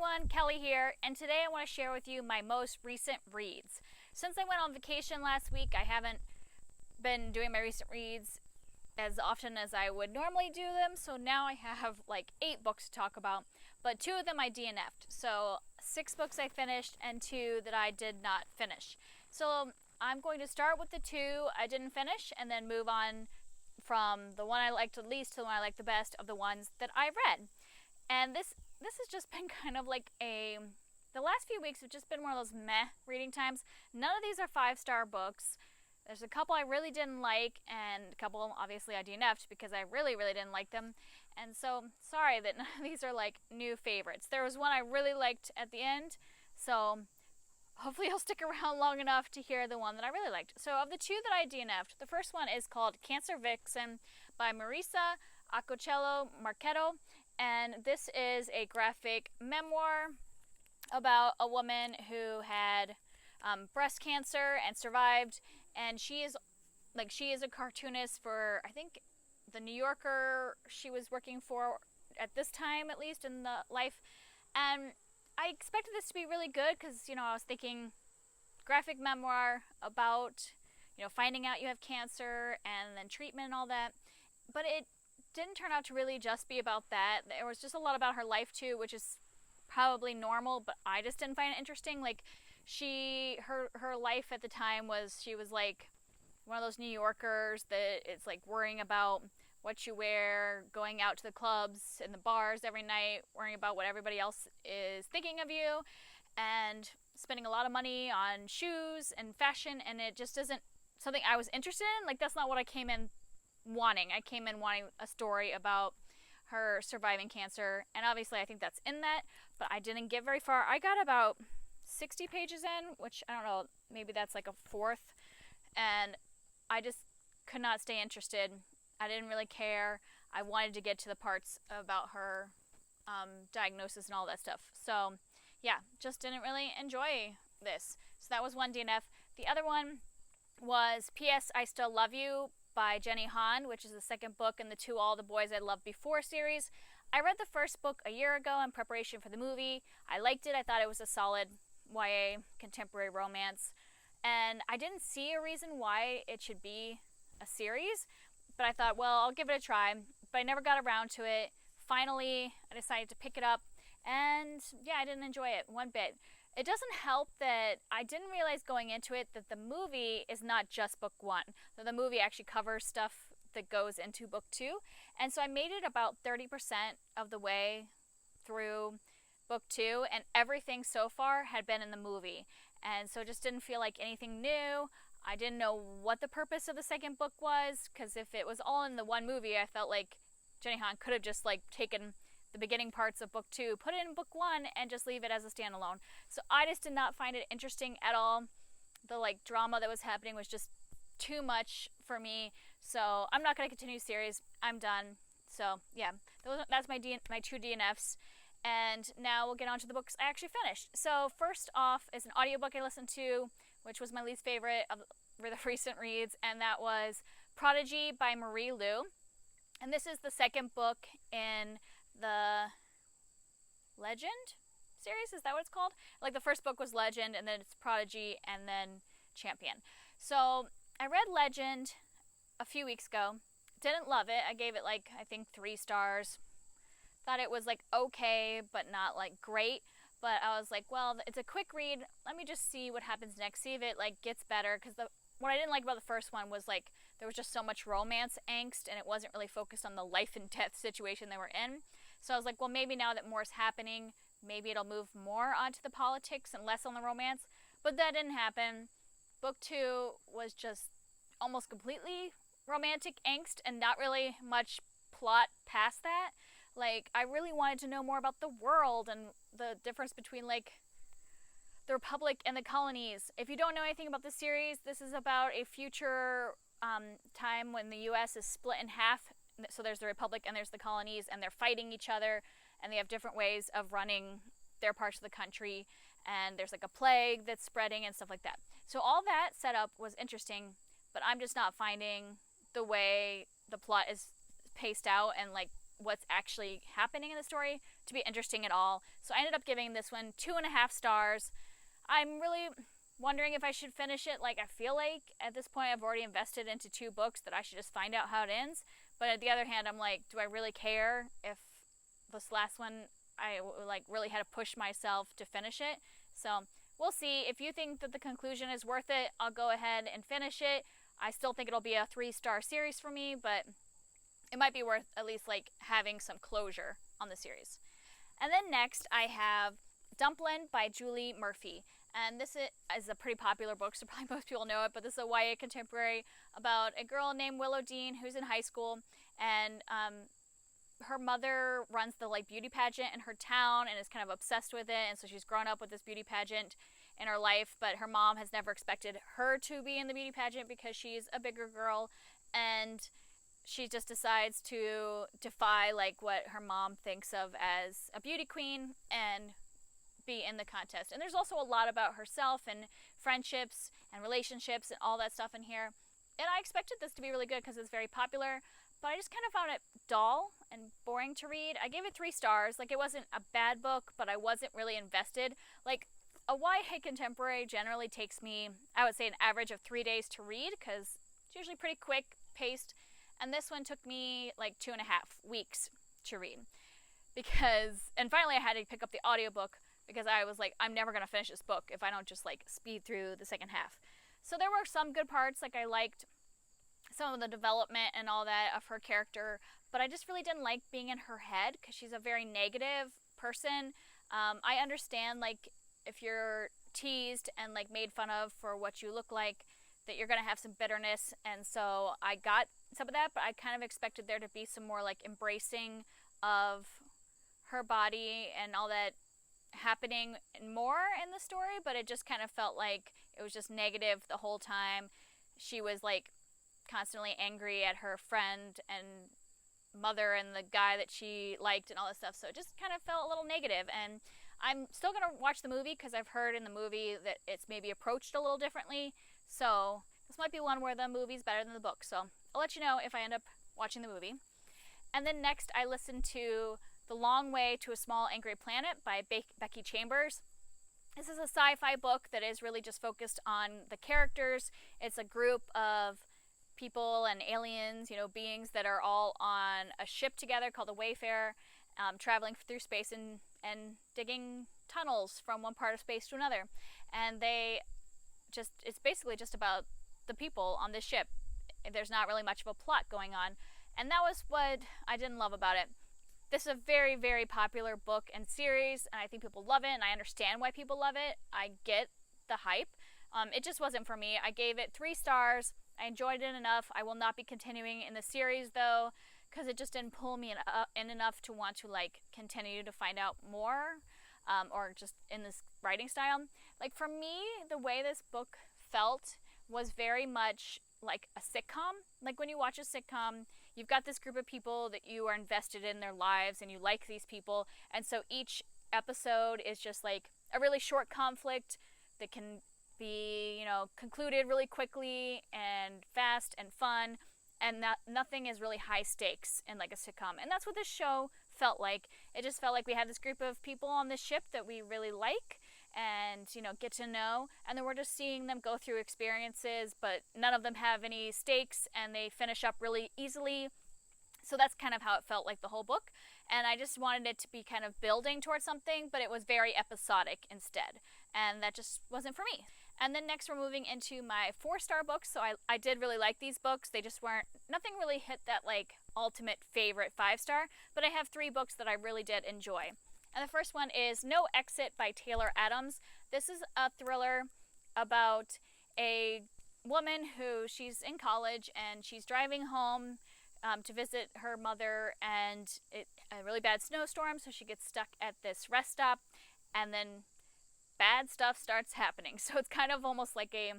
everyone, Kelly here, and today I want to share with you my most recent reads. Since I went on vacation last week, I haven't been doing my recent reads as often as I would normally do them, so now I have like 8 books to talk about, but 2 of them I DNF'd. So 6 books I finished and 2 that I did not finish. So I'm going to start with the 2 I didn't finish and then move on from the one I liked the least to the one I liked the best of the ones that I read. And this has just been kind of like the last few weeks have just been one of those meh reading times. None of these are 5-star books. There's a couple I really didn't like, and a couple obviously I DNF'd because I really didn't like them. And so, sorry that none of these are like new favorites. There was one I really liked at the end, so hopefully you'll stick around long enough to hear the one that I really liked. So of the 2 that I DNF'd, the first one is called Cancer Vixen by Marisa Acochello Marchetto. And this is a graphic memoir about a woman who had breast cancer and survived, and she is a cartoonist for, I think, the New Yorker she was working for at this time, at least in the life. And I expected this to be really good because, I was thinking graphic memoir about, finding out you have cancer and then treatment and all that. But it didn't turn out to really just be about that. There was just a lot about her life too, which is probably normal, but I just didn't find it interesting. Like, her life at the time was, she was like one of those New Yorkers that it's like worrying about what you wear, going out to the clubs and the bars every night, worrying about what everybody else is thinking of you, and spending a lot of money on shoes and fashion, and it just isn't something I was interested in. Like, that's not what I came in wanting. I came in wanting a story about her surviving cancer, and obviously I think that's in that, but I didn't get very far. I got about 60 pages in, which I don't know, maybe that's like a fourth, and I just could not stay interested. I didn't really care. I wanted to get to the parts about her diagnosis and all that stuff. So yeah, just didn't really enjoy this. So that was one DNF. The other one was P.S. I Still Love You by Jenny Han, which is the second book in the To All the Boys I Loved Before series. I read the first book a year ago in preparation for the movie. I liked it. I thought it was a solid YA contemporary romance, and I didn't see a reason why it should be a series, but I thought, well, I'll give it a try, but I never got around to it. Finally, I decided to pick it up, and yeah, I didn't enjoy it one bit. It doesn't help that I didn't realize going into it that the movie is not just book 1. So the movie actually covers stuff that goes into book 2. And so I made it about 30% of the way through book 2, and everything so far had been in the movie. And so it just didn't feel like anything new. I didn't know what the purpose of the second book was, because if it was all in the one movie, I felt like Jenny Han could have just like taken the beginning parts of book 2, put it in book 1, and just leave it as a standalone. So I just did not find it interesting at all. The like drama that was happening was just too much for me. So I'm not going to continue the series. I'm done. So yeah, that's my 2 DNFs. And now we'll get on to the books I actually finished. So first off is an audiobook I listened to, which was my least favorite of the recent reads, and that was Prodigy by Marie Lu. And this is the second book in the Legend series. Is that what it's called? Like, the first book was Legend, and then it's Prodigy, and then Champion. So I read Legend a few weeks ago. Didn't love it. I gave it like, I think 3 stars. Thought it was like okay, but not like great. But I was like, well, it's a quick read. Let me just see what happens next. See if it like gets better. Because what I didn't like about the first one was like there was just so much romance angst, and it wasn't really focused on the life and death situation they were in. So I was like, well, maybe now that more is happening, maybe it'll move more onto the politics and less on the romance. But that didn't happen. Book 2 was just almost completely romantic angst and not really much plot past that. Like, I really wanted to know more about the world and the difference between, like, the Republic and the colonies. If you don't know anything about the series, this is about a future time when the U.S. is split in half. So there's the Republic and there's the colonies, and they're fighting each other, and they have different ways of running their parts of the country, and there's, like, a plague that's spreading and stuff like that. So all that setup was interesting, but I'm just not finding the way the plot is paced out and, like, what's actually happening in the story to be interesting at all. So I ended up giving this one 2.5 stars. I'm really wondering if I should finish it. Like, I feel like at this point I've already invested into 2 books that I should just find out how it ends. But at the other hand, I'm like, do I really care if this last one I like really had to push myself to finish it? So we'll see. If you think that the conclusion is worth it, I'll go ahead and finish it. I still think it'll be a 3-star series for me, but it might be worth at least like having some closure on the series. And then next I have Dumplin by Julie Murphy. And this is a pretty popular book, so probably most people know it, but this is a YA contemporary about a girl named Willow Dean who's in high school, and her mother runs the like beauty pageant in her town and is kind of obsessed with it, and so she's grown up with this beauty pageant in her life, but her mom has never expected her to be in the beauty pageant because she's a bigger girl, and she just decides to defy like what her mom thinks of as a beauty queen and be in the contest. And there's also a lot about herself and friendships and relationships and all that stuff in here. And I expected this to be really good because it's very popular, but I just kind of found it dull and boring to read. I gave it 3 stars. Like, it wasn't a bad book, but I wasn't really invested. Like, a YA contemporary generally takes me, I would say, an average of 3 days to read because it's usually pretty quick paced. And this one took me like 2.5 weeks to read and finally I had to pick up the audiobook because I was like, I'm never going to finish this book if I don't just like speed through the second half. So there were some good parts, like I liked some of the development and all that of her character, but I just really didn't like being in her head because she's a very negative person. I understand like if you're teased and like made fun of for what you look like, that you're going to have some bitterness, and so I got some of that, but I kind of expected there to be some more like embracing of her body and all that happening more in the story, but it just kind of felt like it was just negative the whole time. She was like constantly angry at her friend and mother and the guy that she liked and all this stuff, so it just kind of felt a little negative. And I'm still going to watch the movie because I've heard in the movie that it's maybe approached a little differently, so this might be one where the movie's better than the book, so I'll let you know if I end up watching the movie. And then next I listened to The Long Way to a Small Angry Planet by Becky Chambers. This is a sci-fi book that is really just focused on the characters. It's a group of people and aliens, beings that are all on a ship together called the Wayfarer, traveling through space and digging tunnels from one part of space to another. And it's basically just about the people on this ship. There's not really much of a plot going on. And that was what I didn't love about it. This is a very, very popular book and series, and I think people love it, and I understand why people love it. I get the hype. It just wasn't for me. I gave it 3 stars. I enjoyed it enough. I will not be continuing in the series, though, because it just didn't pull me in enough to want to, like, continue to find out more, or just in this writing style. Like, for me, the way this book felt was very much like a sitcom. Like, when you watch a sitcom, you've got this group of people that you are invested in their lives and you like these people, and so each episode is just like a really short conflict that can be, concluded really quickly and fast and fun, and nothing is really high stakes in like a sitcom. And that's what this show felt like. It just felt like we had this group of people on this ship that we really like and get to know, and then we're just seeing them go through experiences, but none of them have any stakes and they finish up really easily. So that's kind of how it felt like the whole book, and I just wanted it to be kind of building towards something, but it was very episodic instead, and that just wasn't for me. And then next we're moving into my 4-star books. So I did really like these books. They just nothing really hit that like ultimate favorite 5-star, but I have 3 books that I really did enjoy. And the first one is No Exit by Taylor Adams. This is a thriller about a woman who she's in college and she's driving home to visit her mother, and a really bad snowstorm, so she gets stuck at this rest stop, and then bad stuff starts happening. So it's kind of almost like a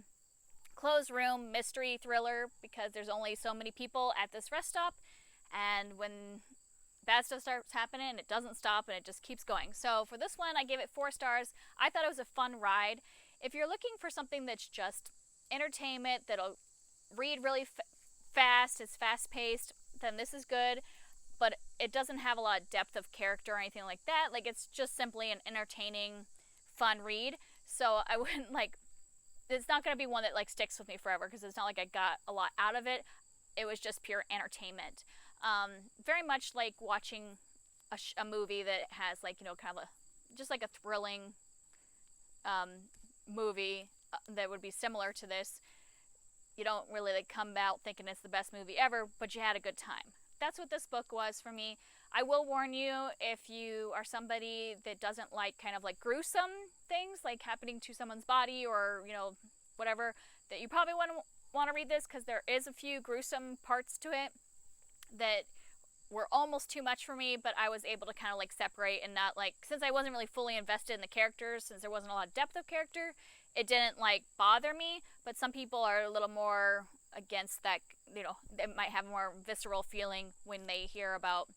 closed room mystery thriller because there's only so many people at this rest stop, and when bad stuff starts happening, it doesn't stop and it just keeps going. So for this one, I gave it 4 stars. I thought it was a fun ride. If you're looking for something that's just entertainment, that'll read really fast, it's fast-paced, then this is good. but it doesn't have a lot of depth of character or anything like that. Like, it's just simply an entertaining, fun read. So I wouldn't like, it's not going to be one that like sticks with me forever, because it's not like I got a lot out of it. It was just pure entertainment. Very much like watching a movie that has like, you know, kind of just like a thrilling movie that would be similar to this. You don't really like come out thinking it's the best movie ever, but you had a good time. That's what this book was for me. I will warn you, if you are somebody that doesn't like kind of like gruesome things like happening to someone's body, or, you know, whatever, that you probably want to read this, because there is a few gruesome parts to it that were almost too much for me, but I was able to kind of like separate and not like, since I wasn't really fully invested in the characters, since there wasn't a lot of depth of character, it didn't like bother me. But some people are a little more against that, you know, they might have more visceral feeling when they hear about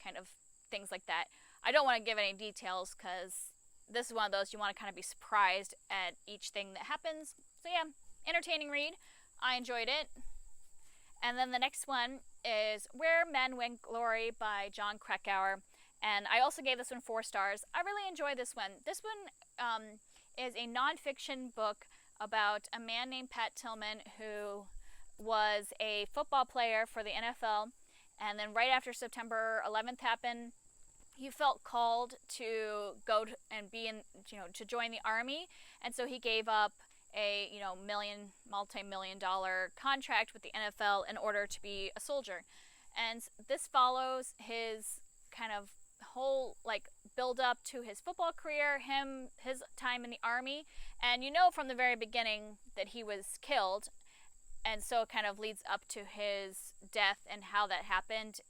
kind of things like that. I don't want to give any details, because this is one of those you want to kind of be surprised at each thing that happens. So yeah, entertaining read. I enjoyed it. And then the next one is Where Men Win Glory by Jon Krakauer. And I also gave this one 4 stars. I really enjoyed this one. This one is a nonfiction book about a man named Pat Tillman, who was a football player for the NFL. And then right after September 11th happened, he felt called to go and be in, you know, to join the army. And so he gave up a, you know, multi-million dollar contract with the NFL in order to be a soldier. And this follows his kind of whole like build up to his football career, his time in the army, and you know from the very beginning that he was killed, and so it kind of leads up to his death and how that happened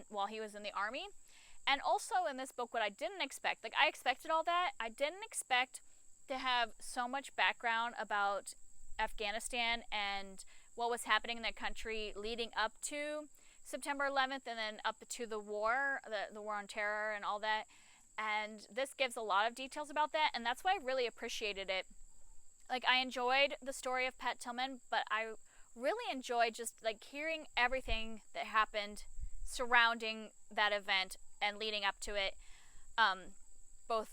while he was in the army. And also in this book, what I didn't expect, like I expected all that, I didn't expect to have so much background about Afghanistan and what was happening in that country leading up to September 11th and then up to the war, the war on terror and all that. And this gives a lot of details about that, and that's why I really appreciated it. Like, I enjoyed the story of Pat Tillman, but I really enjoyed just like hearing everything that happened surrounding that event and leading up to it, both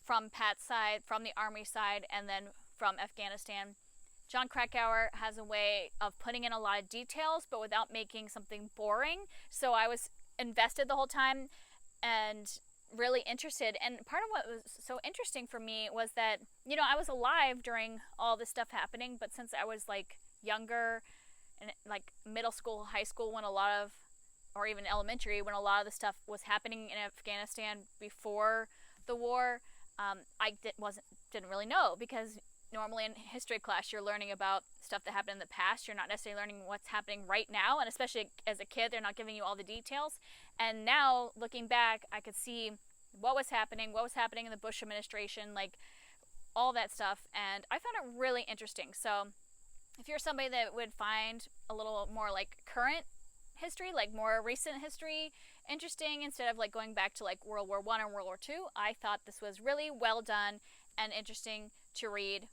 from Pat's side, from the army side, and then from Afghanistan. Jon Krakauer has a way of putting in a lot of details, but without making something boring. So I was invested the whole time and really interested. And part of what was so interesting for me was that, you know, I was alive during all this stuff happening, but since I was like younger and like middle school, high school, when a lot of, or even elementary, when a lot of the stuff was happening in Afghanistan before the war, I didn't really know, because normally in history class you're learning about stuff that happened in the past. You're not necessarily learning what's happening right now, and especially as a kid, they're not giving you all the details. And now looking back, I could see what was happening in the Bush administration, like all that stuff, and I found it really interesting. So if you're somebody that would find a little more like current history, like more recent history interesting, instead of like going back to like World War I and World War II, I thought this was really well done and interesting to read.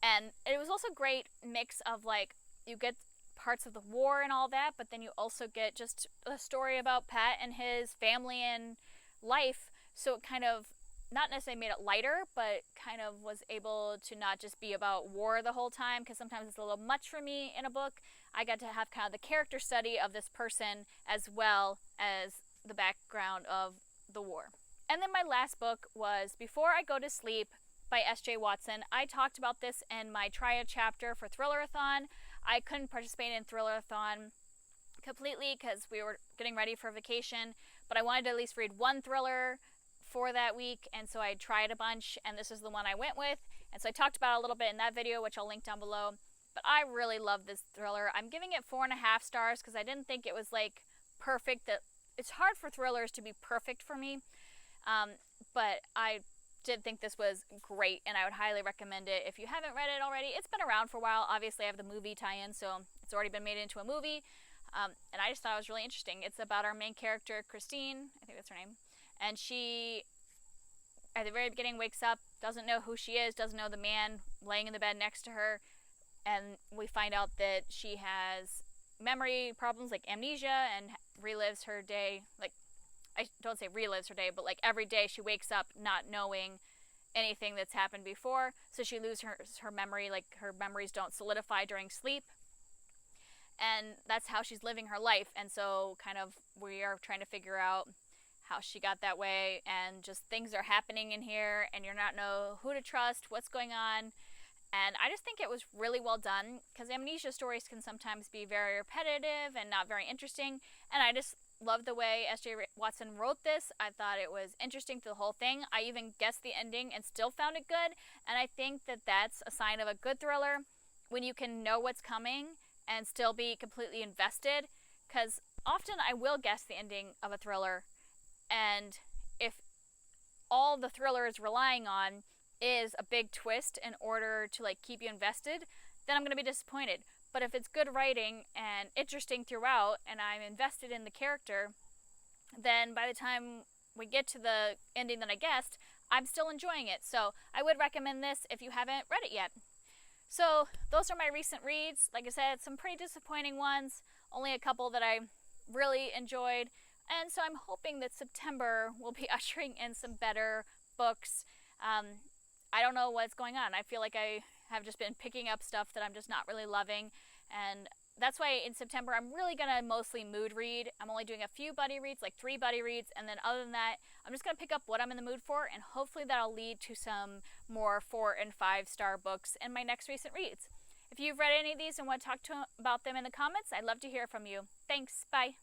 And it was also a great mix of like, you get parts of the war and all that, but then you also get just a story about Pat and his family and life. So it kind of not necessarily made it lighter, but kind of was able to not just be about war the whole time, because sometimes it's a little much for me in a book. I got to have kind of the character study of this person as well as the background of the war. And then my last book was Before I Go to Sleep by S.J. Watson. I talked about this in my Triad chapter for Thrillerathon. I couldn't participate in Thrillerathon completely because we were getting ready for vacation, but I wanted to at least read one thriller for that week, and so I tried a bunch, and this is the one I went with. And so I talked about it a little bit in that video, which I'll link down below. But I really love this thriller. I'm giving it 4.5 stars because I didn't think it was like perfect. That it's hard for thrillers to be perfect for me, but I did think this was great, and I would highly recommend it if you haven't read it already. It's been around for a while. Obviously, I have the movie tie-in, so it's already been made into a movie, and I just thought it was really interesting. It's about our main character, Christine, I think that's her name, and she, at the very beginning, wakes up, doesn't know who she is, doesn't know the man laying in the bed next to her, and we find out that she has memory problems like amnesia and relives her day, like I don't say relives her day, but like every day she wakes up not knowing anything that's happened before, so she loses her memory, like her memories don't solidify during sleep, and that's how she's living her life. And so kind of we are trying to figure out how she got that way, and just things are happening in here and you're not know who to trust, what's going on. And I just think it was really well done, because amnesia stories can sometimes be very repetitive and not very interesting, and I just love the way S.J. Watson wrote this. I thought it was interesting through the whole thing. I even guessed the ending and still found it good, and I think that that's a sign of a good thriller, when you can know what's coming and still be completely invested, because often I will guess the ending of a thriller, and if all the thriller is relying on is a big twist in order to like keep you invested, then I'm going to be disappointed. But if it's good writing and interesting throughout and I'm invested in the character, then by the time we get to the ending that I guessed, I'm still enjoying it. So I would recommend this if you haven't read it yet. So those are my recent reads. Like I said, some pretty disappointing ones, only a couple that I really enjoyed. And so I'm hoping that September will be ushering in some better books. I don't know what's going on. I feel like I have just been picking up stuff that I'm just not really loving. And that's why in September I'm really going to mostly mood read. I'm only doing a few buddy reads, like 3 buddy reads. And then other than that, I'm just going to pick up what I'm in the mood for. And hopefully that'll lead to some more 4 and 5-star books in my next recent reads. If you've read any of these and want to talk about them in the comments, I'd love to hear from you. Thanks. Bye.